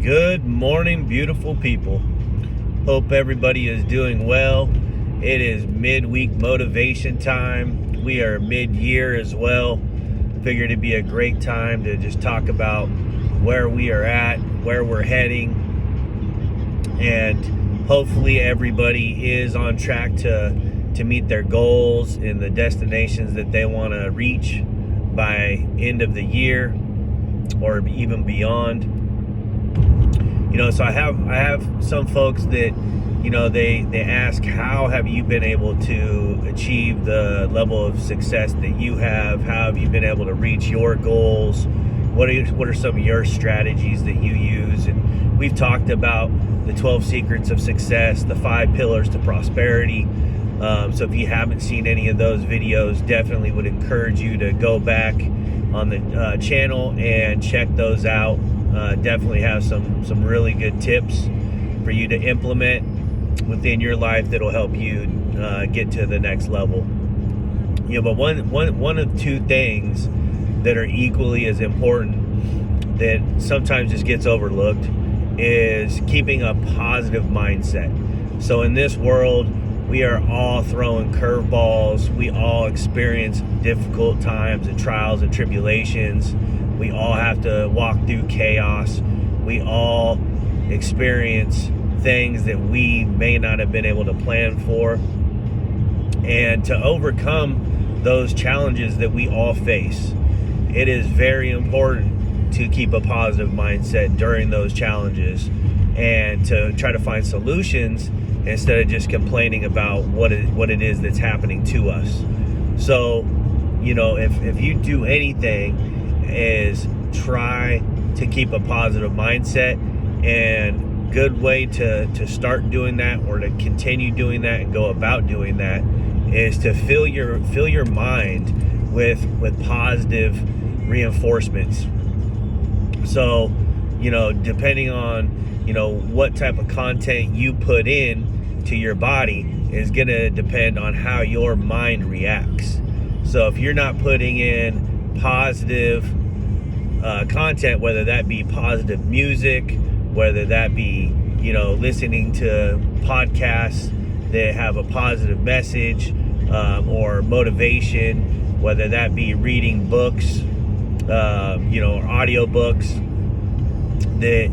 Good morning, beautiful people. Hope everybody is doing well. It is midweek motivation time. We are mid-year as well. Figured it'd be a great time to just talk about where we are at, where we're heading, and hopefully everybody is on track to meet their goals and the destinations that they want to reach by end of the year or even beyond. So I have some folks that, they ask, how have you been able to achieve the level of success that you have? How have you been able to reach your goals? What are some of your strategies that you use? And we've talked about the 12 secrets of success, the 5 pillars to prosperity. So if you haven't seen any of those videos, definitely would encourage you to go back on the channel and check those out. Definitely have some really good tips for you to implement within your life that'll help you get to the next level. But one of two things that are equally as important that sometimes just gets overlooked is keeping a positive mindset. So in this world, we are all throwing curveballs. We all experience difficult times and trials and tribulations. We all have to walk through chaos. We all experience things that we may not have been able to plan for. And to overcome those challenges that we all face, it is very important to keep a positive mindset during those challenges and to try to find solutions instead of just complaining about what it is that's happening to us. So, if you do anything, is try to keep a positive mindset, and good way to start doing that or to continue doing that and go about doing that is to fill your mind with positive reinforcements. So, depending on what type of content you put in to your body is going to depend on how your mind reacts. So if you're not putting in positive content, whether that be positive music, whether that be listening to podcasts that have a positive message or motivation, whether that be reading books, or audio books that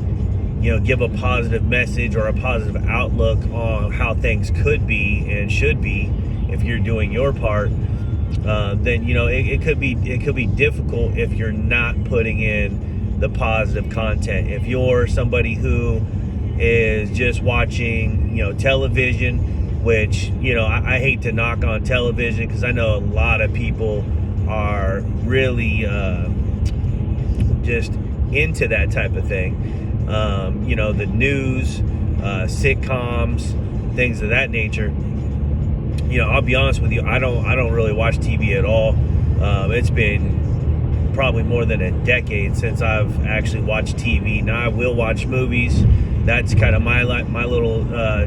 give a positive message or a positive outlook on how things could be and should be if you're doing your part, then it could be difficult if you're not putting in the positive content. If you're somebody who is just watching television, which I hate to knock on television because I know a lot of people are really just into that type of thing. The news, sitcoms, things of that nature. I'll be honest with you, I don't really watch TV at all. It's been probably more than a decade since I've actually watched TV. Now I will watch movies. That's kind of my little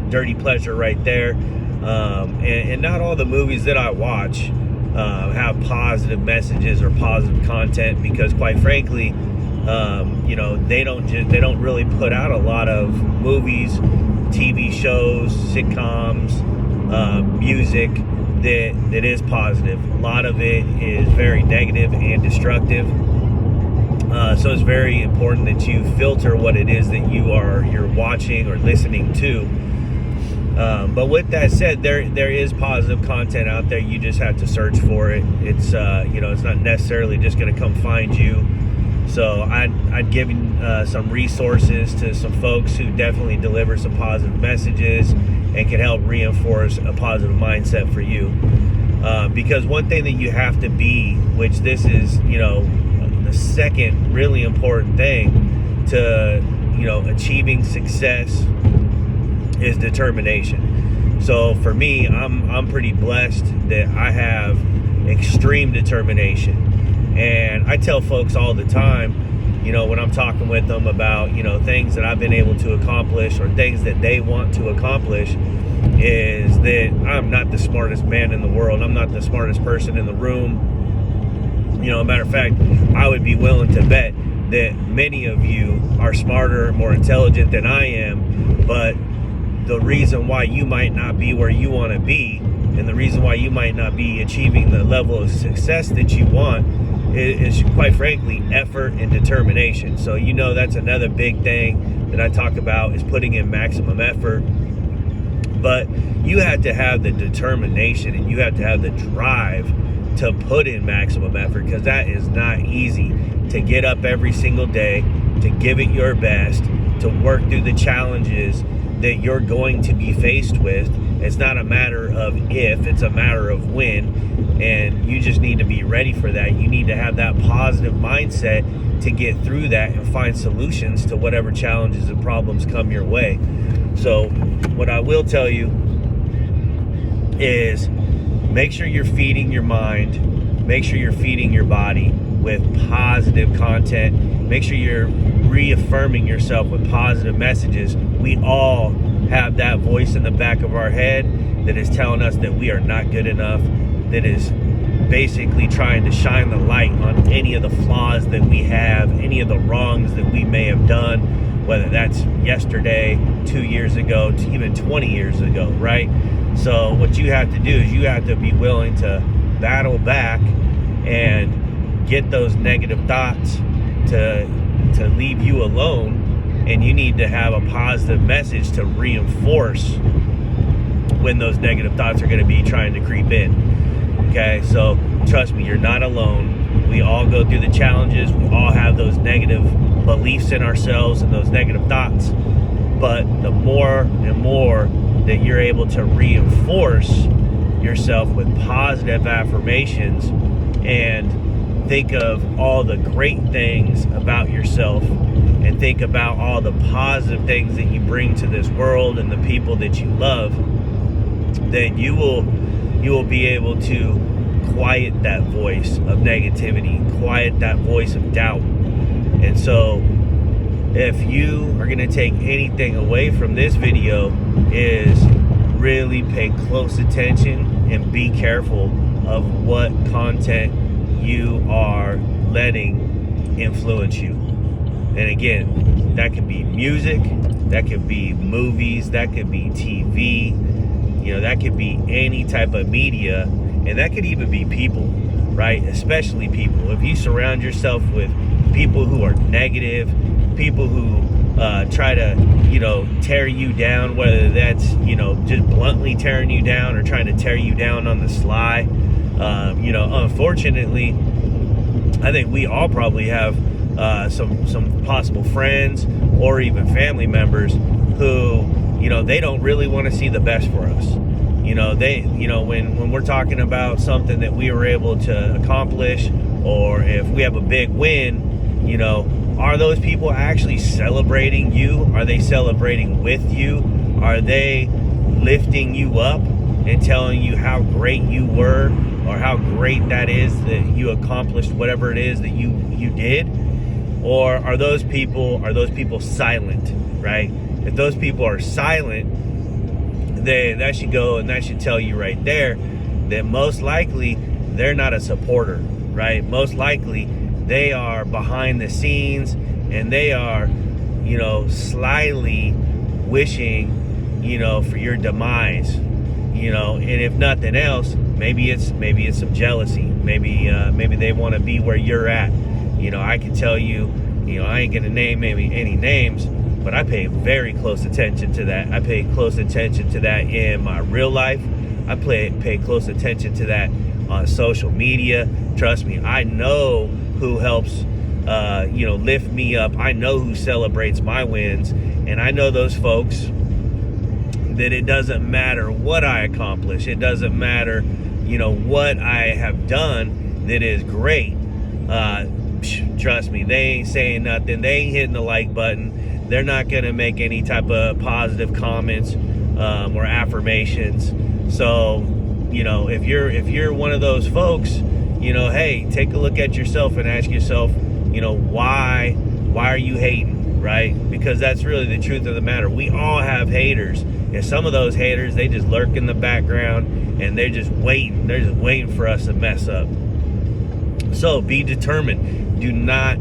dirty pleasure right there. And not all the movies that I watch have positive messages or positive content, because quite frankly, they don't really put out a lot of movies, TV shows, sitcoms, music that is positive. A lot of it is very negative and destructive. So it's very important that you filter what it is that you're watching or listening to. But with that said, there is positive content out there. You just have to search for it. It's it's not necessarily just going to come find you. So I'd give some resources to some folks who definitely deliver some positive messages and can help reinforce a positive mindset for you. Because one thing that you have to be, which this is, the second really important thing to, achieving success, is determination. So for me, I'm pretty blessed that I have extreme determination. And I tell folks all the time, when I'm talking with them about, things that I've been able to accomplish or things that they want to accomplish, is that I'm not the smartest man in the world. I'm not the smartest person in the room. Matter of fact, I would be willing to bet that many of you are smarter, more intelligent than I am, but the reason why you might not be where you want to be, and the reason why you might not be achieving the level of success that you want is quite frankly effort and determination. So that's another big thing that I talk about, is putting in maximum effort. But you have to have the determination and you have to have the drive to put in maximum effort, because that is not easy. To get up every single day, to give it your best, to work through the challenges that you're going to be faced with. It's not a matter of if, it's a matter of when. And you just need to be ready for that. You need to have that positive mindset to get through that and find solutions to whatever challenges and problems come your way. So what I will tell you is, make sure you're feeding your mind, make sure you're feeding your body with positive content, make sure you're reaffirming yourself with positive messages. We all have that voice in the back of our head that is telling us that we are not good enough, that is basically trying to shine the light on any of the flaws that we have, any of the wrongs that we may have done, whether that's yesterday, 2 years ago, to even 20 years ago, right? So what you have to do is you have to be willing to battle back and get those negative thoughts to leave you alone, and you need to have a positive message to reinforce when those negative thoughts are going to be trying to creep in. Okay, so trust me, you're not alone. We all go through the challenges. We all have those negative beliefs in ourselves and those negative thoughts. But the more and more that you're able to reinforce yourself with positive affirmations and think of all the great things about yourself and think about all the positive things that you bring to this world and the people that you love, then you will be able to quiet that voice of negativity, quiet that voice of doubt. And so if you are going to take anything away from this video, is really pay close attention and be careful of what content you are letting influence you. And again, that could be music, that could be movies, that could be TV, that could be any type of media, and that could even be people, right? Especially people. If you surround yourself with people who are negative, people who try to, tear you down, whether that's, just bluntly tearing you down or trying to tear you down on the sly, unfortunately, I think we all probably have some possible friends or even family members who, they don't really want to see the best for us. When we're talking about something that we were able to accomplish, or if we have a big win, are those people actually celebrating you? Are they celebrating with you? Are they lifting you up and telling you how great you were, or how great that is that you accomplished whatever it is that you did? Or are those people silent, right? If those people are silent, then that should go, and that should tell you right there that most likely they're not a supporter, right? Most likely they are behind the scenes, and they are, slyly wishing, for your demise, and if nothing else, maybe it's some jealousy. Maybe they want to be where you're at. I can tell you, I ain't gonna name any names, but I pay very close attention to that. I pay close attention to that in my real life. I pay close attention to that on social media. Trust me, I know who helps, lift me up. I know who celebrates my wins, and I know those folks that it doesn't matter what I accomplish. It doesn't matter, what I have done that is great. Trust me, they ain't saying nothing. They ain't hitting the like button. They're not going to make any type of positive comments or affirmations. So, if you're one of those folks, hey, take a look at yourself and ask yourself, why are you hating, right? Because that's really the truth of the matter. We all have haters, and some of those haters, they just lurk in the background, and they're just waiting for us to mess up. So be determined. Do not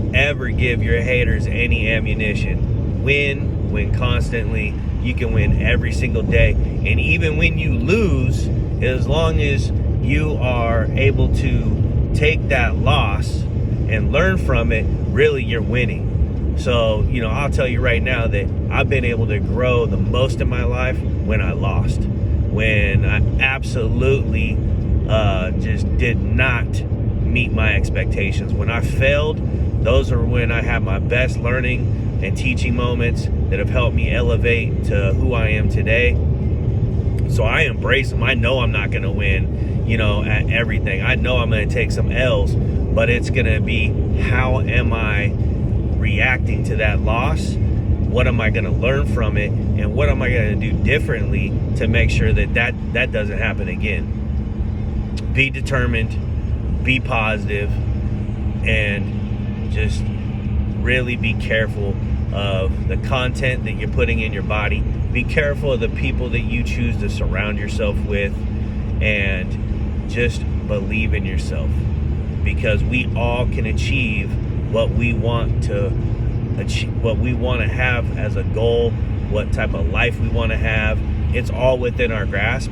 Don't ever give your haters any ammunition. Win constantly. You can win every single day. And even when you lose, as long as you are able to take that loss and learn from it, really you're winning. So, I'll tell you right now that I've been able to grow the most in my life when I lost. When I absolutely just did not meet my expectations. When I failed, those are when I have my best learning and teaching moments that have helped me elevate to who I am today. So I embrace them. I know I'm not going to win, at everything. I know I'm going to take some L's, but it's going to be, how am I reacting to that loss? What am I going to learn from it? And what am I going to do differently to make sure that doesn't happen again? Be determined, be positive, and just really be careful of the content that you're putting in your body. Be careful of the people that you choose to surround yourself with, and just believe in yourself, because we all can achieve what we want to achieve, what we want to have as a goal, what type of life we want to have. It's all within our grasp.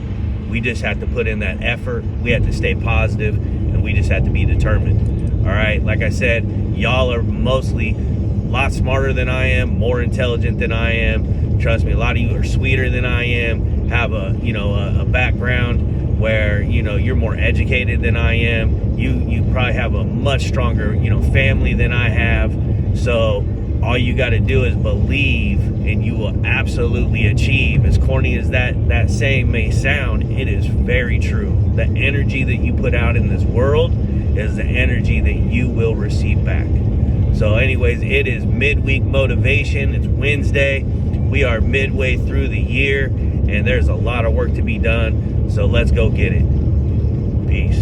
We just have to put in that effort. We have to stay positive, and we just have to be determined. All right, like I said, y'all are mostly a lot smarter than I am, more intelligent than I am. Trust me, a lot of you are sweeter than I am, have a background where you're more educated than I am. You probably have a much stronger family than I have. So all you got to do is believe, and you will absolutely achieve. As corny as that saying may sound, it is very true. The energy that you put out in this world is the energy that you will receive back. So anyways, it is midweek motivation. It's Wednesday. We are midway through the year, and there's a lot of work to be done. So let's go get it. Peace.